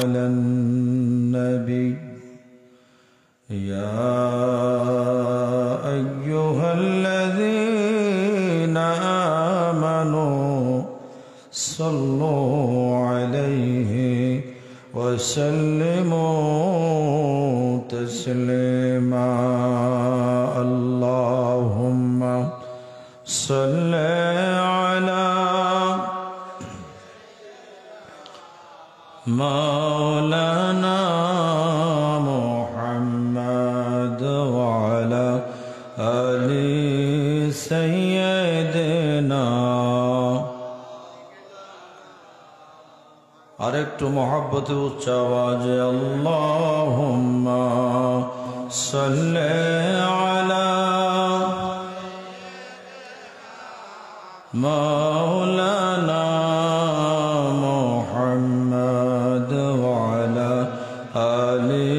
على النبي يا أيها الذين آمنوا صلوا عليه وسلموا تسليما اللهم صل على مولانا محمد وعلى آل سيدنا আরেকটু মহব্বতে উচ্চ আওয়াজে আল্লাহুম্মা সাল্লি আলা মাওলানা মুহাম্মদ ওয়া আলা আলি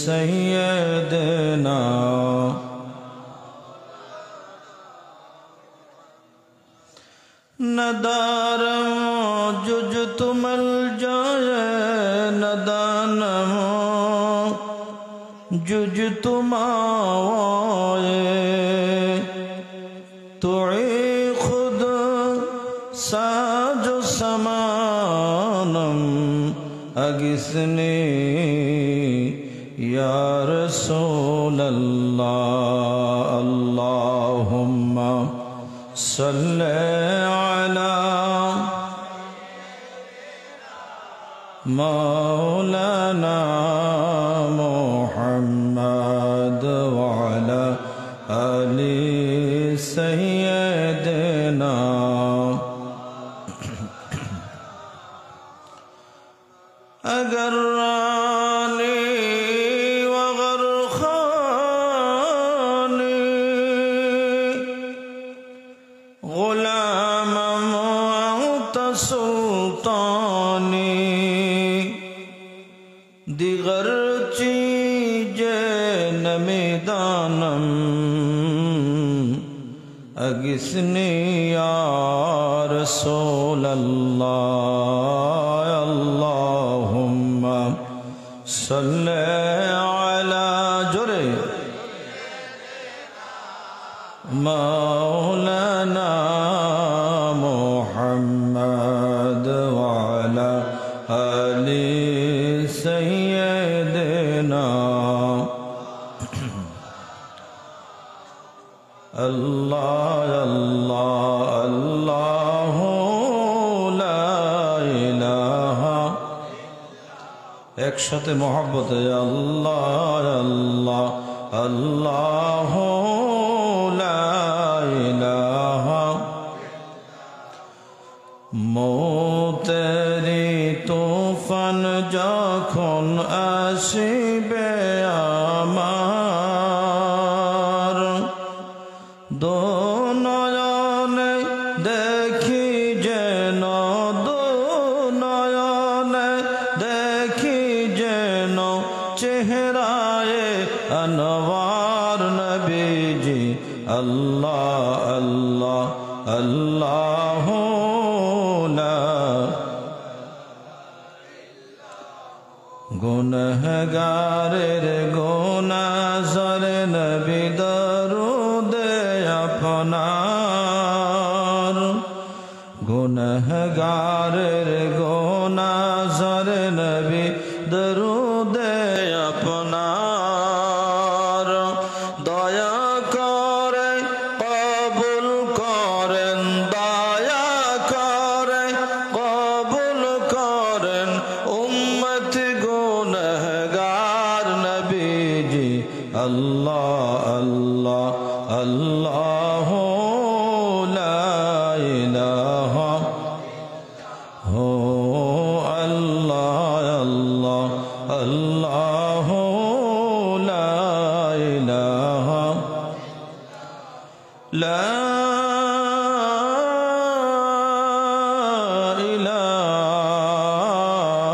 সাইয়্যিদিনা नदारम जुज तुमल जाए नदानम जुज तुमाए तुई खुद साजो समानम अगिसने या रसूल अल्लाह अल्लाहुम्मा सल्ले मौलाना मुहम्मद वअला आलि सय्यिदना अगर रानी वगर खानी गुलाम मुअत सुल्तानी दिगर चीजे नमिदानम अगिसनी या रसूल अल्लाह अल्लाहुम्मा सल्ले अला जुरे मौलाना मुहम्मद वअला आलि सय्यिदना अल्लाह अल्लाह अल्लाह ला इलाहा एक साथे मोहब्बत अल्लाह अल्लाह अल्लाह ला इलाहा मौतेरी तूफान যখন আসিবে আমার দো নয়নে দেখি যেন দো নয়নে দেখি যেন চেহারায়ে আনওয়ার নবীজি আল্লাহ আল্লাহ আল্লাহ गुनहगारेर गुनाज़र नबी दरूदे अपनार गुनहगारेर गुनाज़र नबी दरूदे अपनार दया करे कबूल करें दया करे कबूल करें उम्मत अल्लाह अल्लाह अल्लाह ला इलाहा हो अल्लाह अल्लाह अल्लाह ला इलाहा ला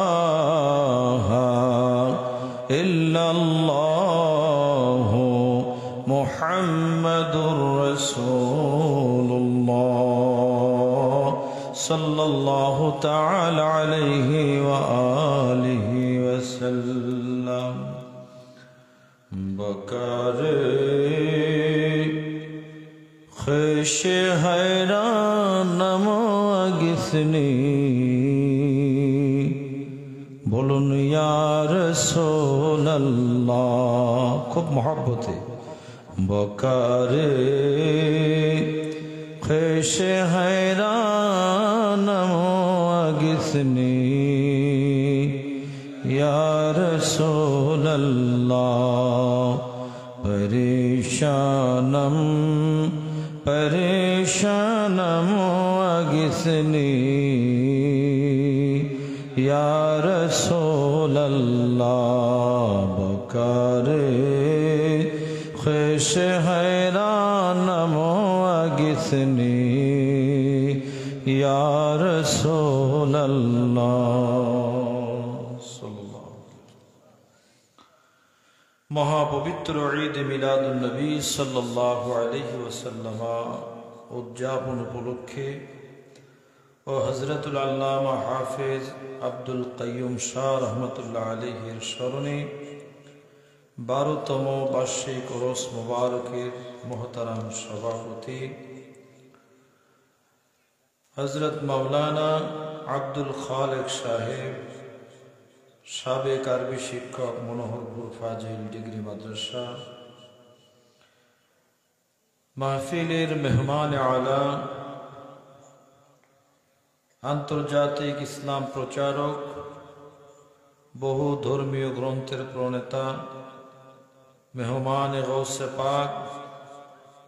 इलाहा इल्लल्लाह मुहम्मदुर रसूलुल्लाह सल्लल्लाहु ताला अलैहि व आलिहि वसल्लम। बकारे ख़ुश हैरानम अगिसनी बोलुन या रसूल अल्लाह। खूब मोहब्बत है। बकारे ख़ुश हैरानम अगिसनी या रसूल अल्लाह। परेशानम परेशानम अगिसनी या रसूल अल्लाह। बकारे ख़ुश हैरानम अगिसनी या रसूल अल्लाह। महापवित्र ईद मिलादुन नबी सल्लल्लाहु अलैहि वसल्लम उद्यापन उपलक्षे ও হযরতুল আল্লামা হাফেজ আব্দুল কাইয়ুম শাহ রহমতুল্লাহ আলাইহির স্মরণে 12তম বার্ষিক ওরস মুবারকের মোহতারাম সভাপতি হযরত মাওলানা আব্দুল খালেক সাহেব, সাবেক আরবি শিক্ষক, মনোহরপুর ফাজিল ডিগ্রি মাদ্রাসা, মাহফিলের মেহমান আলা, আন্তর্জাতিক ইসলাম প্রচারক, বহু ধর্মীয় গ্রন্থের প্রণেতা, মেহমান গৌসে পাক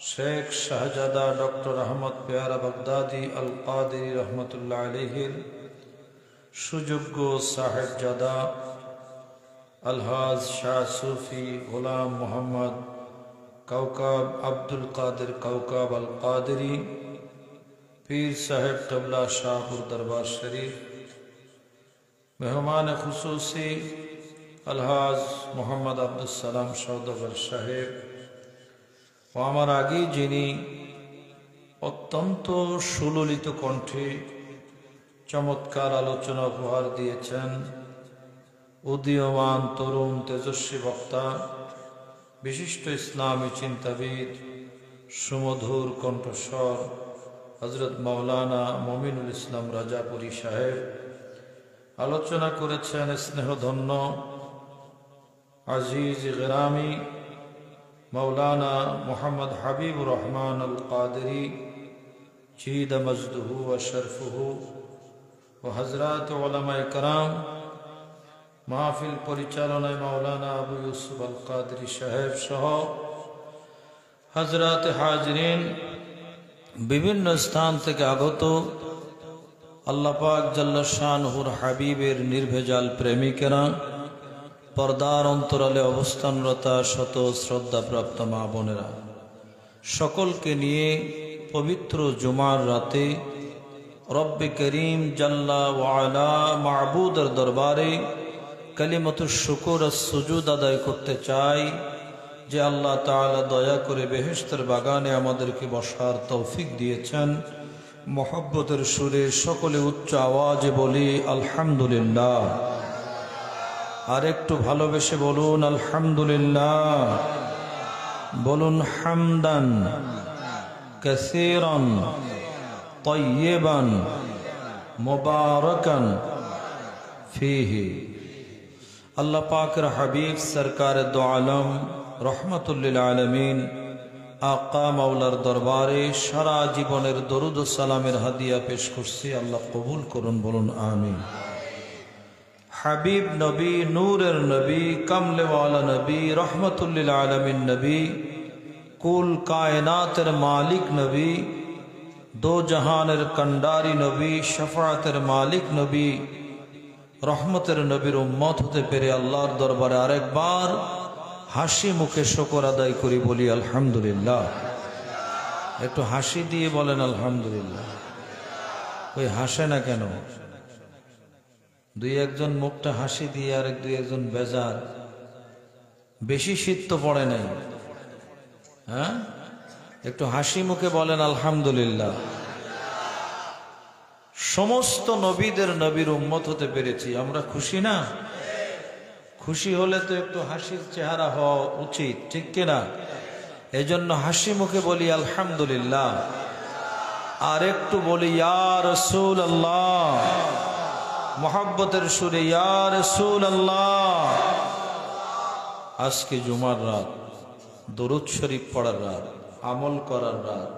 শেখ শাহজাদা ডক্টর আহমদ পেয়ারা বাগদাদি আল কাদেরী রহমতুল্লাহ আলাইহির সুযোগ্য সাহেবজাদা আলহাজ শাহ সুফি গোলাম মোহাম্মদ কাউকাব আব্দুল কাদের কাউকাব আল কাদেরী, पीर साहेब कबला शाहपुर दरबार शरीफ, मेहमान खुसूसी अलहाज मोहम्मद अब्दुल सलाम सौदागर साहेब ও আমার আগে যিনি অত্যন্ত সুললিত কণ্ঠে চমৎকার আলোচনা উপহার দিয়েছেন, উদীয়মান তরুণ তেজস্বী বক্তা, বিশিষ্ট ইসলামী চিন্তাবিদ, সুমধুর কণ্ঠস্বর হযরত মাওলানা মমিনুল ইসলাম রাজাপুরী সাহেব আলোচনা করেছেন। স্নেহধন্য আজিজ গরামি মাওলানা মোহাম্মদ হাবিবুর রহমান আল কাদেরী জিদ মজদুহু ওয়া শরফুহু ও হযরত উলামায়ে কেরাম, মাহফিল পরিচালনায় মাওলানা আবু ইউসুফ আল কাদেরী সাহেব সহ হযরত হাজিরিন, বিভিন্ন স্থান থেকে আগত আল্লাহ পাক জাল্লা শানহুর হাবিবের নির্ভেজাল প্রেমিকেরা, পর্দার অন্তরালে অবস্থানরতা শত শ্রদ্ধাপ্রাপ্ত মা বোনেরা, সকলকে নিয়ে পবিত্র জুমার রাতে রব্বে করিম জাল্লা ওয়ালা মাবুদের দরবারে কালিমাতুশ শুকর আর সুজুদ আদায় করতে চাই যে আল্লাহ তাআলা দয়া করে বেহেশতের বাগানে আমাদেরকে বসার তৌফিক দিয়েছেন। মহব্বতের সুরে সকলে উচ্চ আওয়াজে বলি আলহামদুলিল্লাহ। আর একটু ভালোবেসে বলুন আলহামদুলিল্লাহ। বলুন হামদান কাসীরান তাইয়িবান মুবারাকান ফীহি। আল্লাহ পাকের হাবিব সরকার দো আলম রহমতুল্লিল আলমিন আকা মাওলার দরবারে সারা জীবনের দরুদ ও সালামের হাদিয়া পেশ করছি। আল্লাহ কবুল করুন, বলুন আমিন। হাবিব নবী, নূরের নবী, কামলেওয়ালা নবী, রহমতুল্লিল আলমিন নবী, কুল কায়নাতের মালিক নবী, দো জাহানের কন্ডারি নবী, শফাআতের মালিক নবী, রহমতের নবীর উম্মত হতে পেরে আল্লাহর দরবারে আরেকবার হাসি মুখে শুকর আদায় করি, বলি আলহামদুলিল্লাহ। একটু হাসি দিয়ে বলেন আলহামদুলিল্লাহ। ওই হাসে না কেন? দুই একজন মুখটা হাসি দিয়ে আর দুই একজন বেজার। বেশি শীত তো পড়ে নাই, হ্যাঁ? একটু হাসি মুখে বলেন আলহামদুলিল্লাহ। সমস্ত নবীদের নবীর উম্মত হতে পেরেছি। আমরা খুশি না? খুশি হলে তো একটু হাসির চেহারা হওয়া উচিত, ঠিক কিনা? এই জন্য হাসি মুখে বলি আলহামদুলিল্লাহ, আর একটু বলি ইয়া রাসূলুল্লাহ, মোহাব্বতের সুরে ইয়া রাসূলুল্লাহ। আজকে জুমার রাত, দরুদ শরীফ পড়ার রাত, আমল করার রাত।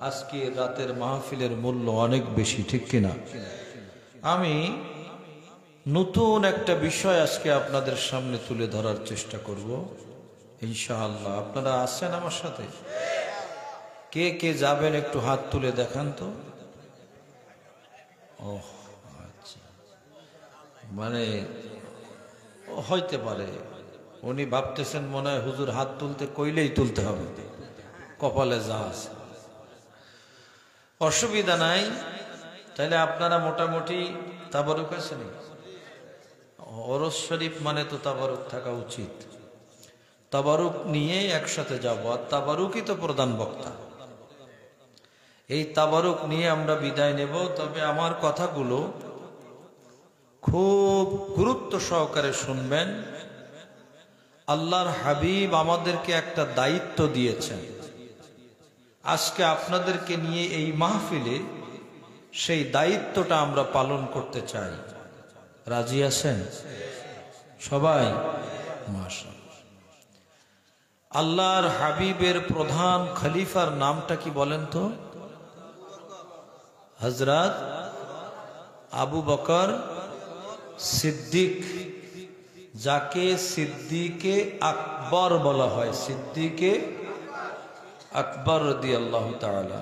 আজকে রাতের মাহফিলের মূল্য অনেক বেশি, ঠিক কিনা? আমি নতুন একটা বিষয় আজকে আপনাদের সামনে তুলে ধরার চেষ্টা করব ইনশাআল্লাহ। আপনারা আছেন আমার সাথে? কে কে যাবেন একটু হাত তুলে দেখান তো। ও আচ্ছা, মানে হইতে পারে উনি ভাবতেছেন মনে হয় হুজুর হাত তুলতে কইলেই তুলতে হবে, কপালে যা আছে। অসুবিধা নাই। তাহলে আপনারা মোটামুটি তাবারুক আছে নি? ওরস শরীফ মানে তো তাবারুক থাকা উচিত। তাবারুক নিয়ে একসাথে যাব, আর তাবারুকই তো প্রধান বক্তা। এই তাবারুক নিয়ে আমরা বিদায় নেব। তবে আমার কথাগুলো খুব গুরুত্ব সহকারে শুনবেন। আল্লাহর হাবিব আমাদেরকে একটা দায়িত্ব দিয়েছেন। আজকে আপনাদেরকে নিয়ে এই মাহফিলে সেই দায়িত্বটা আমরা পালন করতে চাই। রাজি আছেন সবাই? মাশাআল্লাহ। আল্লাহর হাবিবের প্রধান খলিফার নামটা কি বলেন তো? হযরত আবু বকর সিদ্দিক, যাকে সিদ্দিকে আকবর বলা হয়। সিদ্দিকে আকবর রাদিয়াল্লাহু তাআলা,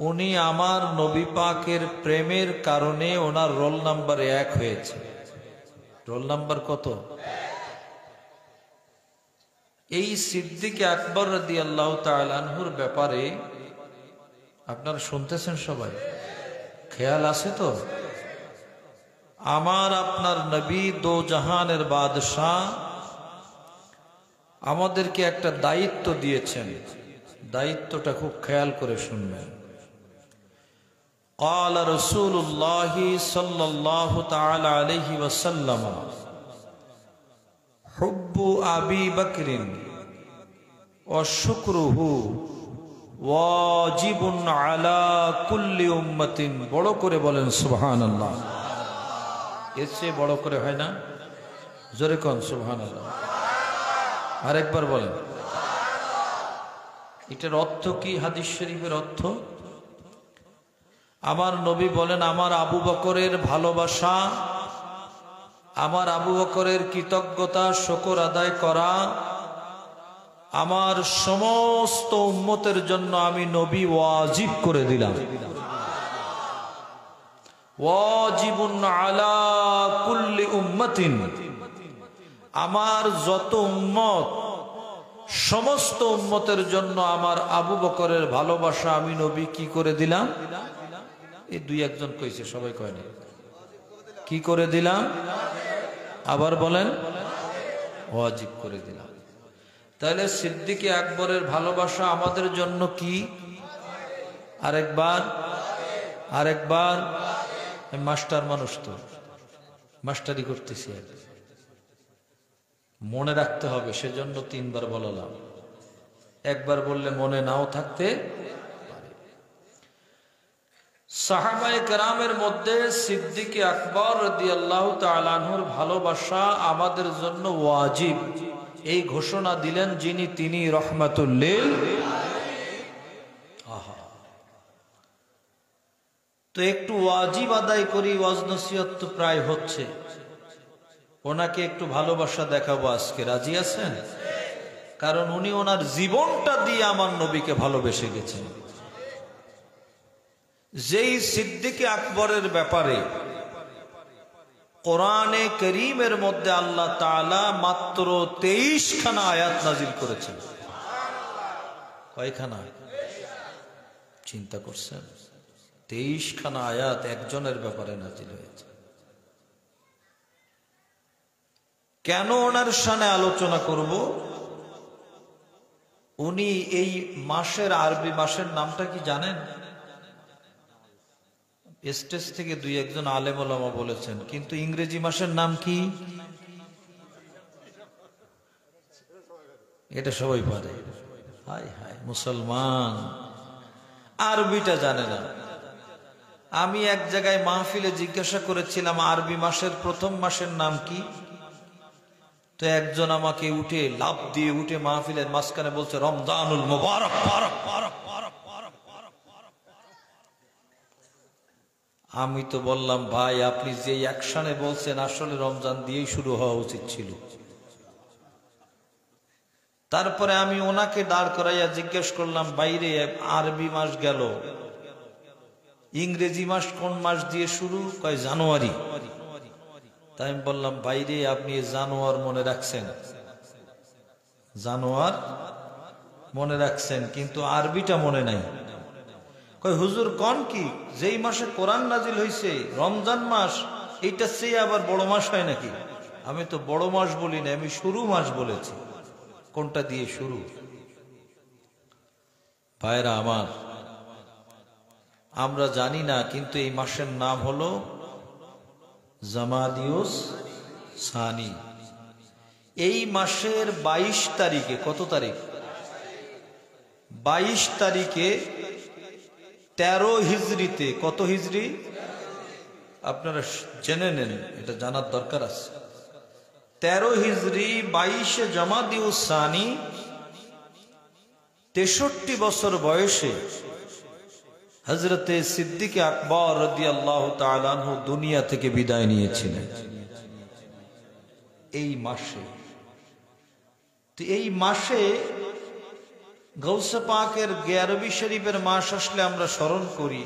উনি আমার নবী পাকের প্রেমের কারণে ওনার রোল নাম্বার 1 হয়েছে। রোল নাম্বার কত? এই সিদ্দিকে আকবর রাদিয়াল্লাহু তাআলা আনহুর ব্যাপারে আপনারা শুনতেছেন সবাই? খেয়াল আছে তো? আমার আপনার নবী দো জাহানের বাদশাহ আমাদেরকে একটা দায়িত্ব দিয়েছেন। দায়িত্বটা খুব খেয়াল করে শুনবেন। قال رسول الله صلى الله تعالى عليه وسلم حب أبي بكر وشكره واجب على كل أمة। বড় করে বলেন সুবহানাল্লাহ। এর চেয়ে বড় করে হয় না? জোরে কোন সুবহানাল্লাহ। আরেকবার বলেন। এটার অর্থ কি? হাদিস শরীফের অর্থ, আমার নবী বলেন আমার আবু বকরের ভালোবাসা, আমার আবু বকরের কৃতজ্ঞতা শুকর আদায় করা আমার সমস্ত উম্মতের জন্য আমি নবী ওয়াজিব করে দিলাম। ওয়াজিবুন আলা কুল্লি উম্মাতিন, আমার যত উম্মত সমস্ত উম্মতের জন্য আমার আবু বকরের ভালোবাসা আমি নবী কি করে দিলাম? এই দুই একজন কইছে, সবাই কয় না। কি করে দিলাম? আবার বলেন। ওয়াজিব করে দিলাম। তাহলে সিদ্দিকে আকবরের ভালোবাসা আমাদের জন্য কি? আরেকবার, আরেকবার। মাস্টার মানুষ তো মাস্টারি করতেছি, মনে রাখতে হবে, সেজন্য 3 বার বললাম। একবার বললে মনে নাও থাকতে পারে। সাহাবায়ে কেরামের মধ্যে সিদ্দিকে আকবর রাদিয়াল্লাহু তাআলা আনহুর ভালোবাসা আমাদের জন্য ওয়াজিব, এই ঘোষণা দিলেন যিনি, তিনি রহমাতুল লিল আহা। তো একটু ওয়াজিব আদায় করি, ওয়াজ নসিহত তো প্রায় হচ্ছে, ওনাকে একটু ভালোবাসা দেখাবো আজকে। রাজি আছেন? কারণ উনি ওনার জীবনটা দিয়ে আমার নবীকে ভালোবেসে গেছেন। যেই সিদ্দিকে আকবরের ব্যাপারে কোরআনে করিমের মধ্যে আল্লাহ তাআলা মাত্র 23 খানা আয়াত নাজিল করেছেন। কয়খানা? চিন্তা করছেন? 23 খানা আয়াত একজনের ব্যাপারে নাজিল হয়েছে। কেন ওনার শানে আলোচনা করব? উনি এই মাসের, আরবি মাসের নামটা কি জানেন? স্টেজ থেকে দুই একজন আলেম ওলামা বলেছেন, কিন্তু ইংরেজি মাসের নাম কি? এটা সবাই পারে। হায় হায়, মুসলমান আরবিটা জানে না। আমি এক জায়গায় মাহফিলে জিজ্ঞাসা করেছিলাম আরবি মাসের প্রথম মাসের নাম কি? তো একজন আমাকে উঠে লাফ দিয়ে উঠে মাহফিলের মাঝখানে বলছে রমজানুল মুবারক। আমি তো বললাম, ভাই আপনি যে অ্যাকশনে বলছেন আসলে রমজান দিয়েই শুরু হওয়া উচিত ছিল। তারপরে আমি ওনাকে দাঁড় করাইয়া জিজ্ঞেস করলাম, বাইরে আরবি মাস গেল, ইংরেজি মাস কোন মাস দিয়ে শুরু? কয় জানুয়ারি। তাই আমি বললাম, বাইরে আপনি জানুয়ার মনে রাখছেন, জানুয়ার মনে রাখছেন, কিন্তু আরবিটা মনে নাই। কয় হুজুর কোন কি, যেই মাসে কোরআন নাজিল হয়েছে রমজান মাস, এইটা চেয়ে আবার বড় মাস হয় নাকি? আমি তো বড় মাস বলি না, আমি শুরু মাস বলেছি। কোনটা দিয়ে শুরু? ভাইরা আমার, আমরা জানি না, কিন্তু এই মাসের নাম হলো জামাদিউস সানি। এই মাসের 22 তারিখে, কত তারিখ? 22 তারিখে 13 হিজরিতে, কত হিজরি আপনারা জেনে নেন, এটা জানার দরকার আছে। 13 হিজরি 22 জামাদিউস সানি, 63 বছর বয়সে হযরতে সিদ্দিক আকবর রাদিয়াল্লাহু তাআলা আনহু দুনিয়া থেকে বিদায় নিয়েছিলেন এই মাসে। তো এই মাসে গৌসে পাকের গিয়ারবি শরীফের মাস আসলে আমরা স্মরণ করি,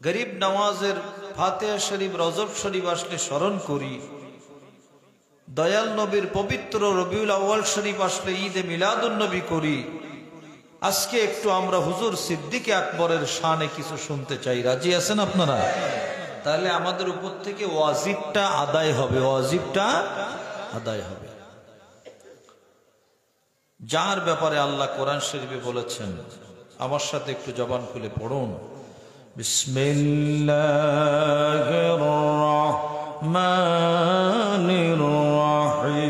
গরিব নওয়াজের ফাতিহা শরীফ, রজব শরীফ আসলে স্মরণ করি, দয়াল নবীর পবিত্র রবিউল আউয়াল শরীফ আসলে ঈদে মিলাদুন নবী করি। আজকে একটু আমরা হুজুর সিদ্দিক আকবরের শানে কিছু শুনতে চাই। রাজি আছেন আপনারা? তাহলে আমাদের উপর থেকে ওয়াজিবটা আদায় হবে, ওয়াজিবটা আদায় হবে। যার ব্যাপারে আল্লাহ কোরআন শরীফে বলেছেন, আমার সাথে একটু জবান খুলে পড়ুন, বিসমিল্লাহির রাহমানির রাহিম,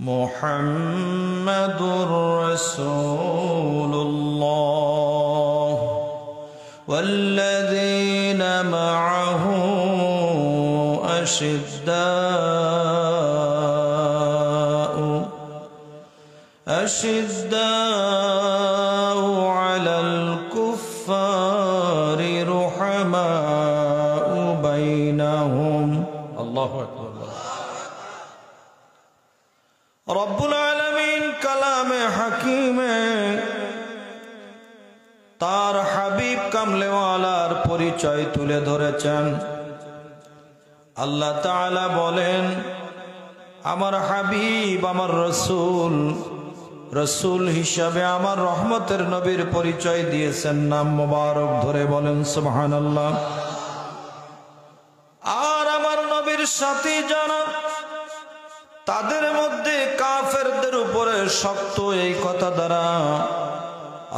মুহাম্মাদুর রাসূলুল্লাহ ওয়াল্লাযীনা মা'আহু أشداء على الكفار رحماء بينهم الله أكبر رب العالمين كلام حكيم তার হাবিব কামলেওয়ালার পরিচয় তুলে ধরেছেন। আল্লাহ তাআলা বলেন, আমার হাবিব, আমার রসুল, রসুল হিসাবে আমার রহমতের নবীর পরিচয় দিয়েছেন, নাম মোবারক ধরে বলেন সুবহানাল্লাহ। আর আমার নবীর সাথী যারা, তাদের মধ্যে কাফেরদের উপরে শক্ত, এই কথা দ্বারা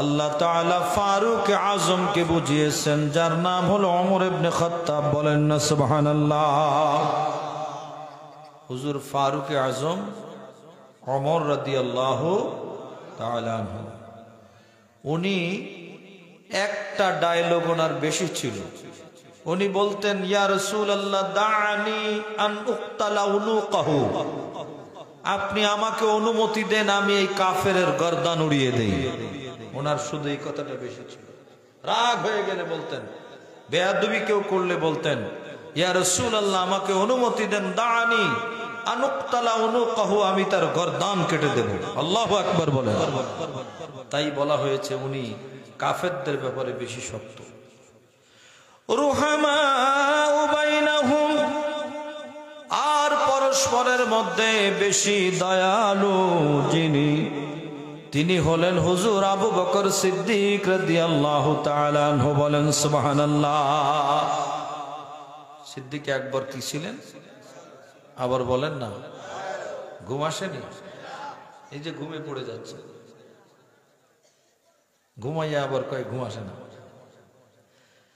আল্লাহ তাআলা ফারুক আজমকে বুঝিয়েছেন, যার নাম হলো ওমর ইবনে খাত্তাব, বলেন না সুবহানাল্লাহ। হুজুর ফারুক আজম ওমর রাদিয়াল্লাহু তাআলা আনহু, উনি একটা ডায়লগ ওনার বেশি ছিল। উনি বলতেন, ইয়া রাসূলুল্লাহ দানি আন উক্তালা উনুকাহু, আপনি আমাকে অনুমতি দেন আমি এই কাফেরের গর্দান উড়িয়ে দেই। ওনার শুধু এই কথাটা বেশি ছিল। রাগ হয়ে গেলে বলতেন, বেয়াদবি কেউ করলে বলতেন, ইয়া রাসূলুল্লাহ আমাকে অনুমতি দেন, দানি আন উক্তালা উনুকাহু, আমি তার গর্দান কেটে দেব। আল্লাহু আকবার বলেন। তাই বলা হয়েছে উনি কাফেরদের ব্যাপারে বেশি শক্ত। রুহামাউ বাইনাহুম, আর পরস্পরের মধ্যে বেশি দয়ালু যিনি, তিনি হলেন হুজুর আবু বকর সিদ্দিক রাদিয়াল্লাহু তাআলা আনহু, বলেন সুবহানাল্লাহ। সিদ্দিক আকবর কি ছিলেন আবার বলেন না? ঘুম আসেনি? এই যে ঘুমে পড়ে যাচ্ছে, ঘুমাইয়া আবার কয় ঘুম আসে না।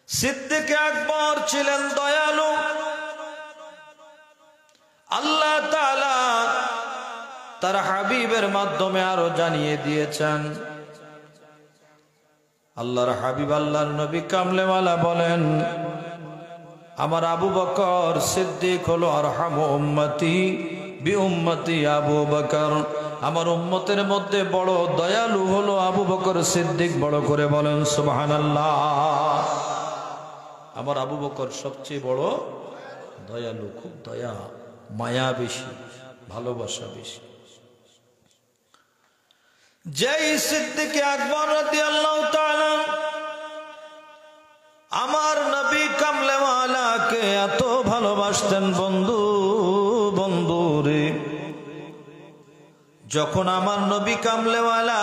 সিদ্দিক আকবর ছিলেন দয়ালু। আল্লাহ তাআলা তার হাবিবের মাধ্যমে আরো জানিয়ে দিয়েছেন। আল্লাহর হাবিব আল্লাহর নবী কামলেওয়ালা বলেন, আমার আবু বকর সিদ্দিক হলো আরহামু উম্মতি বি উম্মতি আবু বকর। আমার উম্মতের মধ্যে বড় দয়ালু হলো আবু বকর সিদ্দিক। বড় করে বলেন সুবহানাল্লাহ। আমার আবু বকর সবচেয়ে বড় দয়ালু, খুব দয়া মায়া বেশি, ভালোবাসা বেশি। যেই সিদ্দিক আকবর রাদিয়াল্লাহু তাআলা আমার নবী কামলেওয়ালাকে এত ভালোবাসতেন, বন্ধু রে, যখন আমার নবী কামলেওয়ালা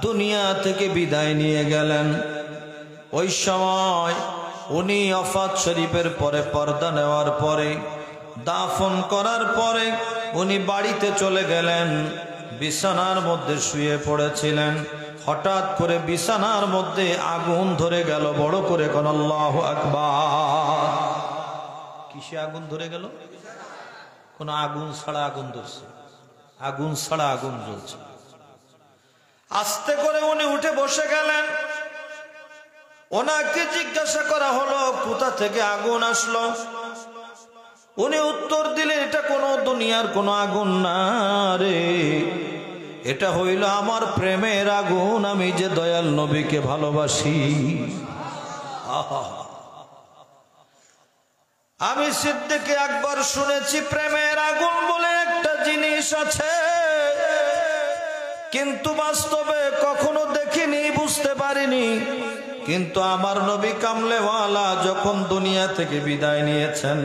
দুনিয়া থেকে বিদায় নিয়ে গেলেন, ওই সময় উনি ওফাত শরীফের পরে, পর্দা নেওয়ার পরে, দাফন করার পরে উনি বাড়িতে চলে গেলেন। বিছানার মধ্যে শুয়ে পড়েছিলেন। হঠাৎ করে বিছানার মধ্যে আগুন ধরে গেল। বড় করে কোন আল্লাহু আকবার। কিসে আগুন ধরে গেল? কোন আগুন ছাড়া আগুন ধরছে? আগুন ছাড়া আগুন জ্বলছে। আস্তে করে উনি উঠে বসে গেলেন। ওনাকে জিজ্ঞাসা করা হলো কোথা থেকে আগুন আসলো। উনি উত্তর দিলেন, এটা কোন দুনিয়ার কোন আগুন না রে, এটা হইল আমার প্রেমের আগুন। আমি যে দয়াল নবীকে ভালোবাসি। আমি সিদ্দিক আকবর শুনেছি প্রেমের আগুন বলে একটা জিনিস আছে, কিন্তু বাস্তবে কখনো দেখিনি, বুঝতে পারিনি। কিন্তু আমার নবী কামলেওয়ালা যখন দুনিয়া থেকে বিদায় নিয়েছেন,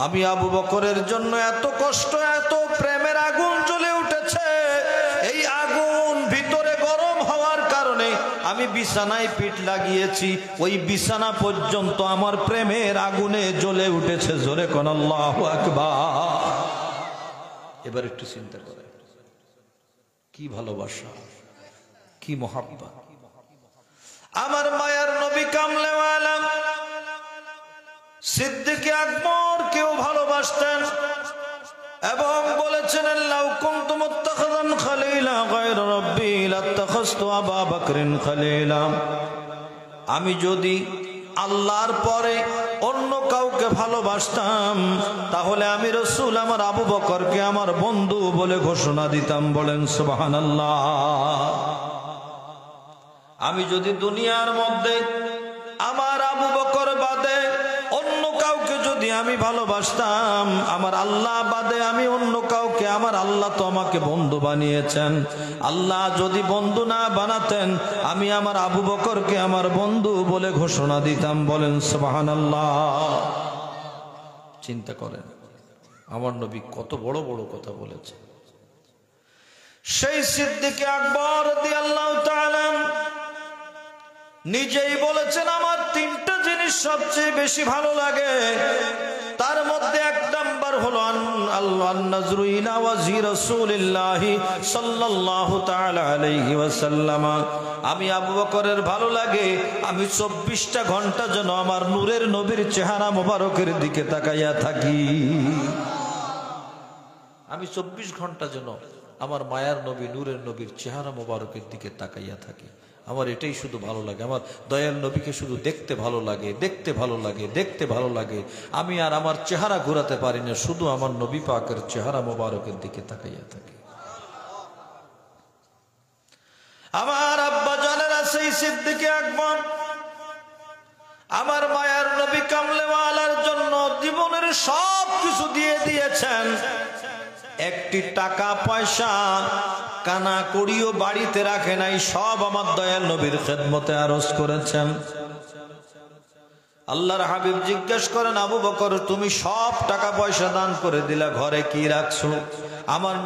আমি আবু বকরের জন্য এত কষ্ট, এত প্রেমের আগুন জ্বলে উঠেছে। এই আগুন ভিতরে গরম হওয়ার কারণে আমি বিছানায় পিঠ লাগিয়েছি, ওই বিছানা পর্যন্ত আমার প্রেমের আগুনে জ্বলে উঠেছে। জোরে কোন আল্লাহু আকবার। এবার একটু চিন্তা করে, কি ভালোবাসা, কি মহাব্বত। আমার মায়ার নবী কামলেওয়ালা সিদ্দিক আকবর কেউ ভালোবাসতেন এবং বলেছেন, লাউ কুনতু মুত্তাখিযান খলিলা গায়রা রাব্বি লাত্তাখাযতু আবা বকরিন খলিলা। আমি যদি আল্লাহর পরে অন্য কাউকে ভালোবাসতাম, তাহলে আমি রাসূল আমার আবু বকরকে আমার বন্ধু বলে ঘোষণা দিতাম। বলেন সুবহানাল্লাহ। আমি যদি দুনিয়ার মধ্যে আমার আবু বকর বাদে অন্য কাউকে যদি আমি ভালোবাসতাম, আমার আল্লাহ বাদে আমি অন্য কাউকে, আমার আল্লাহ তো আমাকে বন্ধু বানিয়েছেন, আল্লাহ যদি বন্ধু না বানাতেন আমি আমার আবু বকরকে আমার বন্ধু বলে ঘোষণা দিতাম। বলেন সুবহানাল্লাহ। চিন্তা করেন আমার নবী কত বড় বড় কথা বলেছে। সেই সিদ্দিক আকবর রাদিয়াল্লাহু তাআলা নিজেই বলেছেন, আমার তিনটা জিনিস সবচেয়ে বেশি ভালো লাগে, তার মধ্যে এক নাম্বার হলো আল্লাহর নজরু ইলা ওয়াজি রাসূলিল্লাহ সাল্লাল্লাহু তাআলা আলাইহি ওয়াসাল্লাম। আমি আবু বকরের ভালো লাগে, আমি 24টা ঘন্টা যেন আমার নূরের নবীর চেহারা মোবারকের দিকে তাকাইয়া থাকি। আমি 24 ঘন্টা যেন আমার মায়ার নবী নূরের নবীর চেহারা মোবারকের দিকে তাকাইয়া থাকি। আমার এটাই শুধু ভালো লাগে। আমার দয়াল নবীকে শুধু দেখতে ভালো লাগে, দেখতে ভালো লাগে, দেখতে ভালো লাগে। আমি আর আমার চেহারা ঘোরাতে পারি না, শুধু আমার নবী পাকের চেহারা মোবারকের দিকে তাকাইয়া থাকি। আমার আব্বা জানেরা সেই সিদ্দিক আকবর আমার মায়ার নবী কামলেওয়ালার জন্য জীবনের সব কিছু দিয়ে দিয়েছেন। একটি টাকা পয়সা কানা করিও বাড়িতে রাখে নাই, সব আমার দয়াল নবীর খেদমতে আরজ করেছেন। আল্লাহর হাবিব জিজ্ঞেস করেন, আবু বকর তুমি সব টাকা পয়সা দান করে দিলা, ঘরে কি রাখছো? আমার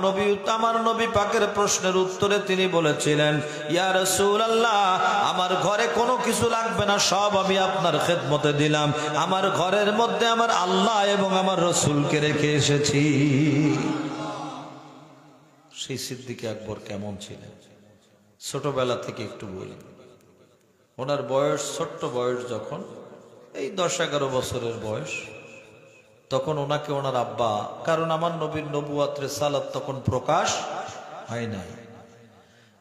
নবী পাকের প্রশ্নের উত্তরে তিনি বলেছিলেন, ইয়া রাসূলুল্লাহ, আমার ঘরে কোনো কিছু লাগবে না, সব আমি আপনার খেদমতে দিলাম। আমার ঘরের মধ্যে আমার আল্লাহ এবং আমার রাসূলকে রেখে এসেছি। সেই সিদ্দিক আকবর কেমন ছিলেন? ছোটবেলা থেকে একটু বলি। ওনার বয়স, ছোট্ট বয়স যখন এই 10-11 বছরের বয়স, তখন ওনাকে ওনার আব্বা, কারণ আমার নবীর নবুয়াত রিসালাত তখন প্রকাশ হয় নাই,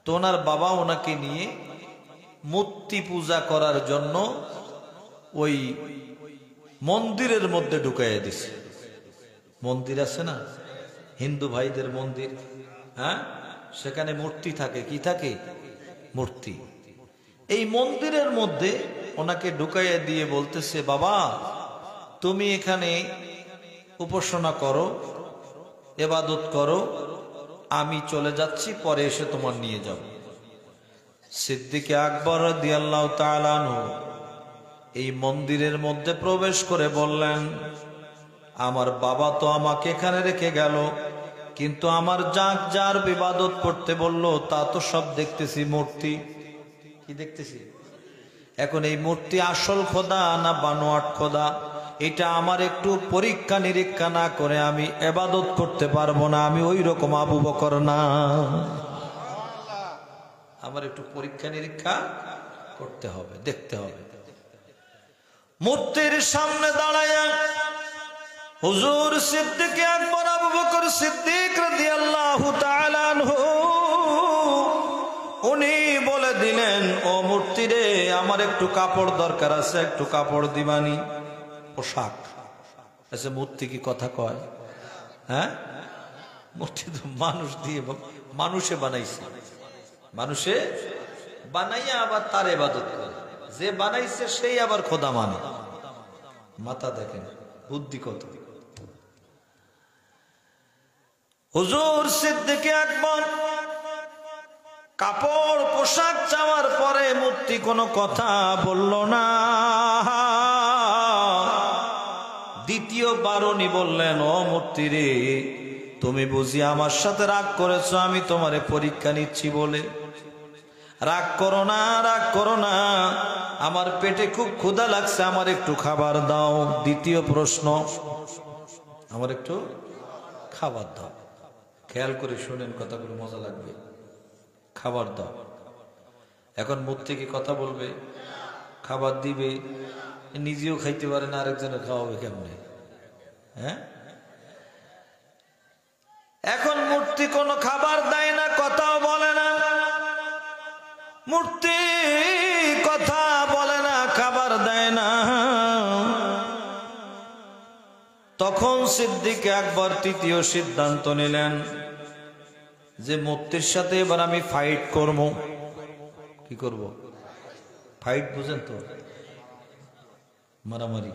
তো ওনার বাবা ওনাকে নিয়ে মূর্তি পূজা করার জন্য ওই মন্দিরের মধ্যে ঢুকাইয়া দিছে। মন্দির আছে না হিন্দু ভাইদের মন্দির, হ্যাঁ, সেখানে মূর্তি থাকে। কি থাকে? মূর্তি। এই মন্দিরের মধ্যে ওনাকে ঢুকাইয়া দিয়ে বলতেছে, বাবা তুমি এখানে উপাসনা করো, ইবাদত করো, আমি চলে যাচ্ছি, পরে এসে তোমার নিয়ে যাব। সিদ্দিক আকবর রাদিয়াল্লাহু তাআলা আনহু এই মন্দিরের মধ্যে প্রবেশ করে বললেন, আমার বাবা তো আমাকে এখানে রেখে গেল, কিন্তু আমার যার ইবাদত করতে বললো তা তো সব দেখতেছি মূর্তি। কি দেখতেছি? এখন এই মূর্তি আসল খোদা না বানোয়াট খোদা, এটা আমার একটু পরীক্ষা নিরীক্ষা না করে আমি ইবাদত করতে পারবো না। আমি ওই রকম আবু বকর না, আমার একটু পরীক্ষা নিরীক্ষা করতে হবে, দেখতে হবে। মূর্তির সামনে দাঁড়ায়া হুজুর সিদ্দিক আকবর আবু বকর সিদ্দিক রাদিয়াল্লাহু তাআলা আনহু উনি বলে দিলেন, ও মূর্তি রে, আমার একটু কাপড় দরকার আছে, একটু কাপড় দিবানি, পোশাক। আচ্ছা, মূর্তি কি কথা কয়? হ্যাঁ, মূর্তি তো মানুষ দিয়ে, মানুষে বানাইছে, মানুষে বানাইয়া আবার তার ইবাদত করে। যে বানাইছে সেই আবার খোদা মানে। মাথা দেখেন, বুদ্ধি কত। হুজুর সিদ্দিক আকবর কাপড় পোশাক চাওয়ার পরে মূর্তি কোনো কথা বলল না। দ্বিতীয়বার উনি বললেন, ও মূর্তি রে, তুমি বুঝি আমার সাথে রাগ করেছো, আমি তোমারে পরীক্ষা নিচ্ছি বলে। রাগ করো না, রাগ করো না, আমার পেটে খুব ক্ষুধা লাগছে, আমার একটু খাবার দাও। দ্বিতীয় প্রশ্ন, আমার একটু খাবার দাও। খেয়াল করে শুনেন, কথাগুলো মজা লাগবে। খাবার দাও। এখন মূর্তি কি কথা বলবে? খাবার দিবে, নিজেও খাইতে পারে না, আরেকজনে খাওয়াবে কেমনে? হ্যাঁ, এখন মূর্তি কোনো খাবার দেয় না, কথাও বলে না। মূর্তি কথা বলে না, খাবার দেয় না। তখন সিদ্দিক আকবর তৃতীয় সিদ্ধান্ত নিলেন যে মূর্তির সাথে এবার আমি ফাইট করব। কি করব? ফাইট, বুঝেন তো, মারামারি।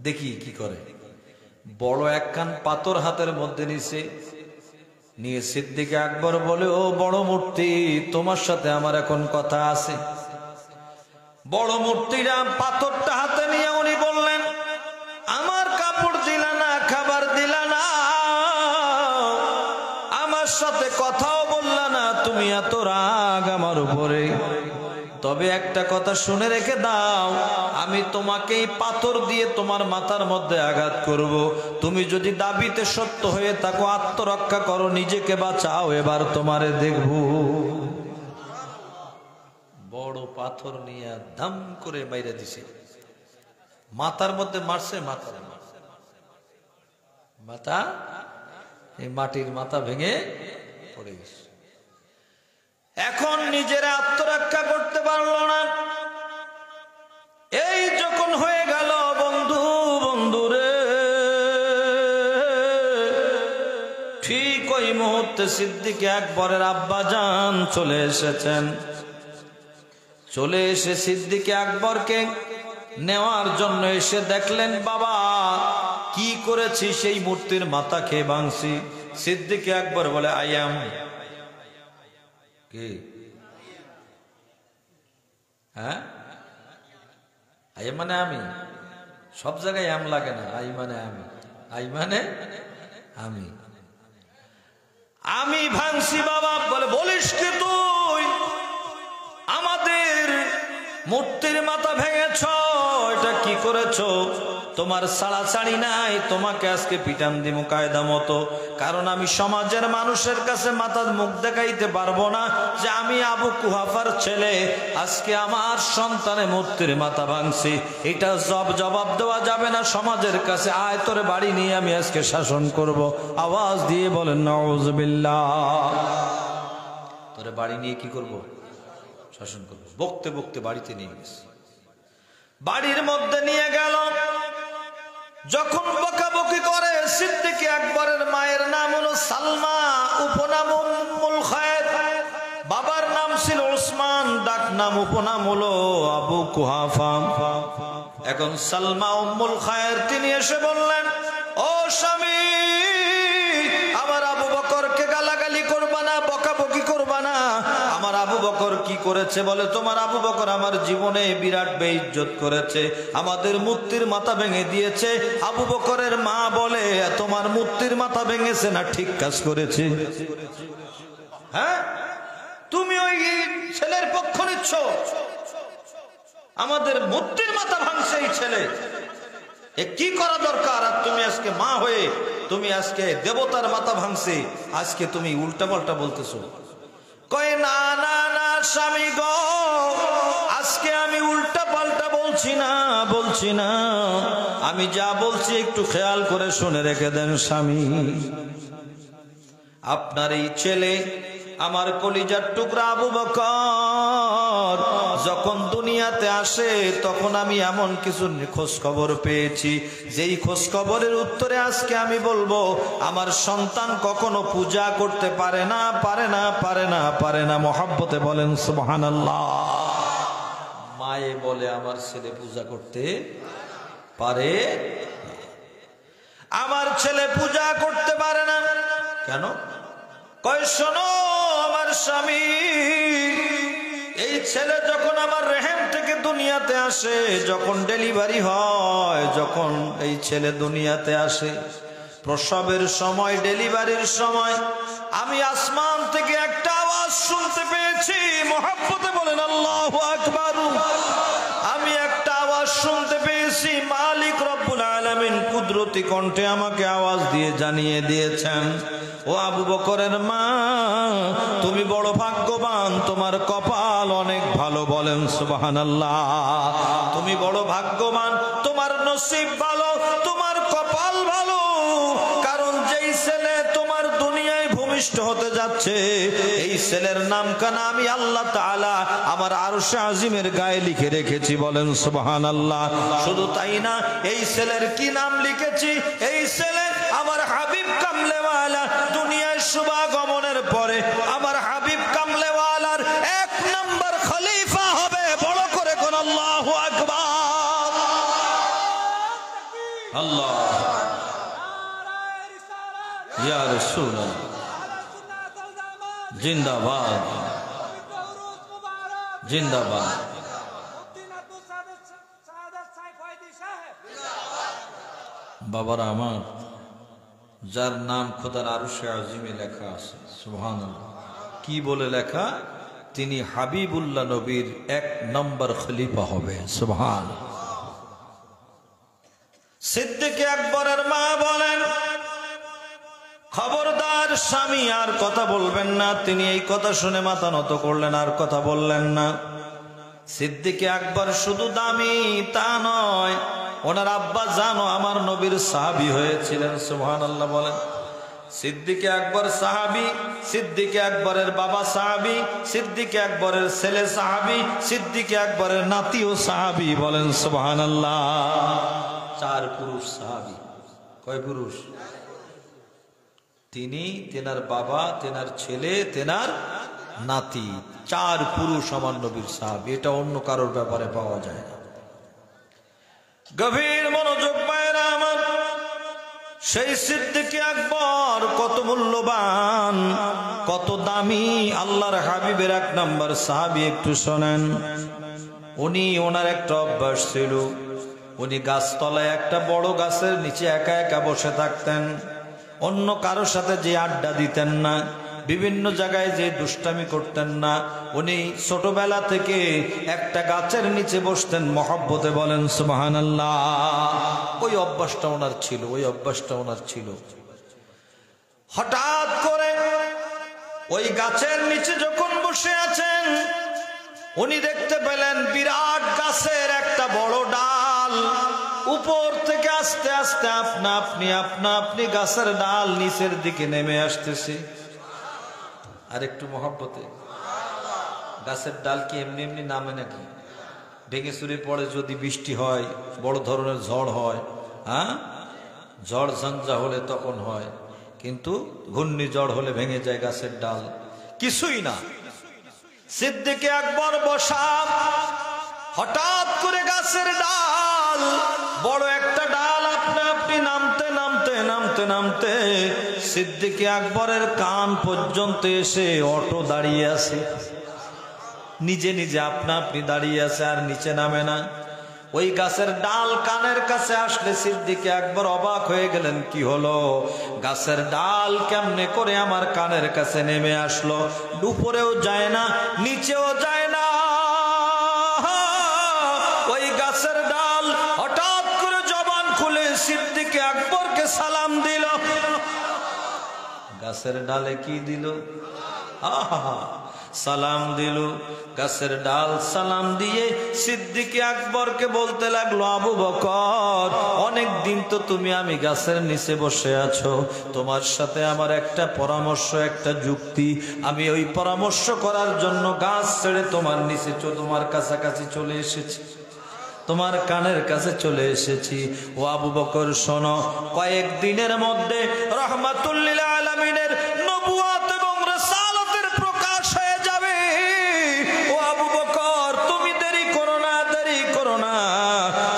দেখি কি করে। বড় একখান পাথর হাতের মধ্যে নিয়ে সিদ্দিক আকবর বলে, ও বড় মূর্তি, তোমার সাথে আমার এখন কথা আছে। বড় মূর্তিরা পাথরটা হাতে নিয়ে উনি বললেন, আমার কাপড় দিলা না, খাবার দিলা না, আমার সাথে কথাও বললা না, তুমি এত রাগ আমার উপরে। তবে একটা কথা শুনে রেখে দাও, আমি তোমাকে এই পাথর দিয়ে তোমার মাথার মধ্যে আঘাত করব। তুমি যদি দাবিতে সত্য হয়ে থাকো, আত্মরক্ষা করো, নিজেকে বাঁচাও, এবার তোমারে দেখব। বড় পাথর নিয়ে ধাম করে মাইরা দিছে। মাথার মধ্যে মারছে, মাথা এই মাটির মাথা ভেঙে পড়ে গেছে। এখন নিজেরা আত্মরক্ষা করতে পারলো না। এই যখন হয়ে গেল, বন্ধুরে, ঠিক ওই মুহূর্তে সিদ্দিক আকবরের আব্বাজান চলে এসেছেন। চলে এসে সিদ্দিক আকবরকে নেওয়ার জন্য এসে দেখলেন, বাবা কি করেছি, সেই মূর্তির মাথা খেয়ে ভাঙছি। সিদ্দিক আকবর বলে, আইয়াম কি? হ্যাঁ, আই মানে আমি। সব জায়গায় আম লাগে না, আই মানে আমি। আই মানে আমি, আমি ভাঙছি বাবা। বলে, বলিস কি তুই? আমাদের মূর্তির মাথা ভেঙেছ, এটা কি করেছ? তোমার ছাড়াছাড়ি নাই, তোমাকে আজকে পিটান দিমু কায়দা মতো। কারণ আমি সমাজের মানুষের কাছে মাথার মুখ দেখাইতে পারবো না যে আমি আবু কুহাফার ছেলে, আজকে আমার সন্তানে মূর্তির মাথা ভাঙছি। এটা জবাব দেওয়া যাবে না সমাজের কাছে। আয় তোরে বাড়ি নিয়ে আমি আজকে শাসন করব। আওয়াজ দিয়ে বলেন নাউযুবিল্লাহ। তোরে বাড়ি নিয়ে কি করব? শাসন করব। বকতে বকতে বাড়িতে নিয়ে গেছে। বাড়ির মধ্যে নিয়ে গেল, যখন বকাবকি করে, সিদ্দিক আকবরের মায়ের নাম হলো সালমা, উপনাম উম্মুল খায়ের, বাবার নাম ছিল ওসমান, ডাক নাম উপনাম হলো আবু কুহাফা। এখন সালমা উম্মুল খায়ের তিনি এসে বললেন, ও স্বামী, আমার আবু বকরকে গালাগালি করবা না, বকাবকি করবা না। আমার আবু বকর কি করেছে? বলে তোমার আবু বকর আমার জীবনে বিরাট বেইজ্জত করেছে, আমাদের মূর্তির মাথা ভেঙে দিয়েছে। আবু বকরের মা বলে, তোমার মূর্তির মাথা ভেঙেছে না ঠিক কাজ করেছে? হ্যাঁ, তুমি ওই ছেলের পক্ষ নিচ্ছ, আমাদের মূর্তির মাথা ভাঙছে এই ছেলে, এ কি করা দরকার? আর তুমি আজকে মা হয়ে তুমি আজকে দেবতার মাথা ভাঙছে, আজকে তুমি উল্টা পাল্টা বলতেছো। কয় না না না স্বামী গো, আজকে আমি উল্টা পাল্টা বলছি না, আমি যা বলছি একটু খেয়াল করে শুনে রেখে দেন স্বামী। আপনার এই ছেলে আমার কলিজার টুকরা আবু বকর যখন দুনিয়াতে আসে, তখন আমি এমন কিছু খোঁজ খবর পেয়েছি, যেই খোঁজ খবরের উত্তরে আজকে আমি বলবো, আমার সন্তান কখনো পূজা করতে পারে না। মহব্বতে বলেন সুবহানাল্লাহ। মায়ে বলে আমার ছেলে পূজা করতে পারে, আমার ছেলে পূজা করতে পারে না। কেন? কয় শোনো আমার স্বামী, এই ছেলে যখন আমার রেহেম থেকে দুনিয়াতে আসে, যখন ডেলিভারি হয়, যখন এই ছেলে দুনিয়াতে আসে, প্রসবের সময়, ডেলিভারির সময় আমি আসমান থেকে একটা আওয়াজ শুনতে পেয়েছি। মহব্বতে বলেন আল্লাহু আকবার। আমি একটা আওয়াজ শুনতে পেয়েছি, মালিক রব্বুল আলামিন কুদরতি কণ্ঠে আমাকে আওয়াজ দিয়ে জানিয়ে দিয়েছেন, ও আবু বকরের মা, তুমি বড় ভাগ্যবান, তোমার কপাল অনেক ভালো। বলেন সুবহানাল্লাহ। তুমি বড় ভাগ্যবান, তোমার নসিব ভালো, তোমার কপাল ভালো। কারণ যেই ছেলে তোমার দুনিয়ায় ভূমিষ্ঠ হতে যাচ্ছে, এই ছেলের নামখানা আমি আল্লাহ তাআলা আমার আরশে আজিমের গায়ে লিখে রেখেছি। বলেন সুবহানাল্লাহ। শুধু তাই না, এই ছেলের কি নাম লিখেছি? এই ছেলে আমার হাবিব কামলেওয়ালা দুনিয়ায় শুভাগমনের পরে আমার হাবিব কামলেওয়ালার 1 নম্বর খলিফা হবে। বড় করে কোন আল্লাহু আকবার। আল্লাহ ইয়া রাসূলুল্লাহ জিন্দাবাদ, জিন্দাবাদ। বাবারা আমার, যার নাম খোদার আরশে আজিমে লেখা আছে, সুবহানাল্লাহ। কি বলে লেখা? তিনি হাবিবুল্লাহ নবীর 1 নম্বর খলিফা হবে। সুবহানাল্লাহ। সিদ্দিক আকবরের মা বলেন, খবরদার স্বামী, আর কথা বলবেন না। তিনি এই কথা শুনে মাথা নত করলেন, আর কথা বললেন না। সিদ্দিক আকবর শুধু দামি তা নয়, ওনার আব্বা জানো আমার নবীর সাহাবী হয়েছিলেন। সুবহানাল্লাহ বলেন। সিদ্দিক আকবর সাহাবী, সিদ্দিক আকবরের বাবা সাহাবী, সিদ্দিক আকবরের ছেলে সাহাবী, সিদ্দিক আকবরের নাতিও সাহাবী। বলেন সুবহানাল্লাহ। 4 পুরুষ সাহাবী। কয় পুরুষ? তিনি, তেনার বাবা, তেনার ছেলে, তেনার নাতি, 4 পুরুষ আমার নবীর সাহাবী। এটা অন্য কারোর ব্যাপারে পাওয়া যায় না। গভীর মনোযোগ পায়রা আমার, সেই সিদ্দিক আকবর কত মূল্যবান, কত দামি, আল্লাহর হাবিবের 1 নম্বর সাহাবী। একটু শোনেন, উনি, ওনার একটা অভ্যাস ছিল, উনি গাছতলায় একটা বড় গাছের নিচে একা একা বসে থাকতেন, অন্য কারোর সাথে যে আড্ডা দিতেন না। বিভিন্ন জায়গায় যে দুষ্টামি করতেন না, উনি ছোটবেলা থেকে একটা গাছের নিচে বসতেন মহব্বতে, বলেন সুবহানাল্লাহ। ওই অভ্যাসটা ওনার ছিল, ওই অভ্যাসটা ওনার ছিল। হঠাৎ করে ওই গাছের নিচে যখন বসে আছেন, উনি দেখতে পেলেন বিরাট গাছের একটা বড় ডাল উপর থেকে আস্তে আস্তে আপনা আপনি গাছের ডাল নিচের দিকে নেমে আসতেছে। আর একটু মহব্বতে, গাছের ডাল কি এমনি এমনি নামে নাকি? ভেঙে চুরে পড়ে যদি বৃষ্টি হয়, বড় ধরনের ঝড় হয়, হ্যাঁ, ঝড় ঝঞ্ঝা হলে তখন হয়, কিন্তু ঘূর্ণিঝড় হলে ভেঙে যায় গাছের ডাল, কিছুই না। সিদ্দিক আকবর বসা, হঠাৎ করে গাছের ডাল, বড় একটা ডাল আপনা আপনি নামতে নামতে নামতে নামতে সিদ্দিক আকবরের কান পর্যন্ত এসে অটো দাঁড়িয়ে আছে, নিজে নিজে আপনা আপনি দাঁড়িয়ে আছে, আর নিচে নামে না। ওই গাছের ডাল কানের কাছে আসলে সিদ্দিক আকবর অবাক হয়ে গেলেন, কি হলো, গাছের ডাল কেমনে করে আমার কানের কাছে নেমে আসলো? উপরেও যায় না, নিচেও যায় না। ওই গাছের ডাল হঠাৎ করে জবান খুলে সিদ্দিক আকবরকে সালাম দিল। গাছের ডালে কি দিল? সালাম দিল। গাছের ডাল সালাম দিয়ে সিদ্দিক আকবরকে বলতে লাগলো, আবু বকর, অনেক দিন তো তুমি আমি গাছের নিচে বসে আছো, তোমার সাথে আমার একটা পরামর্শ, একটা যুক্তি, আমি ওই পরামর্শ করার জন্য গাছ ছেড়ে তোমার নিচে, তোমার কাছাকাছি চলে এসেছি, তোমার কানের কাছে চলে এসেছি। ও আবু বকর শোনো, কয়েকদিনের মধ্যে রাহমাতুল লিল আলামিনের নবুয়ত এবং রিসালাতের প্রকাশ হয়ে যাবে। ও আবু বকর, তুমি দেরি করো না, দেরি করো না।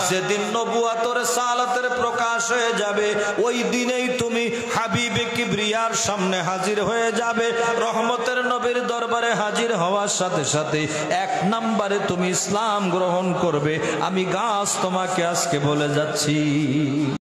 যেদিন নবুয়ত ও রিসালাতের প্রকাশ হয়ে যাবে, ওই দিনেই তুমি হাবিবে কিবরিয়ার সামনে হাজির হয়ে যাবে। রহমতের নবীর দরবারে হাজির হওয়ার সাথে সাথে 1 নম্বরে তুমি ইসলাম গ্রহণ করবে। আমি গাছ তোমাকে আজকে বলে যাচ্ছি।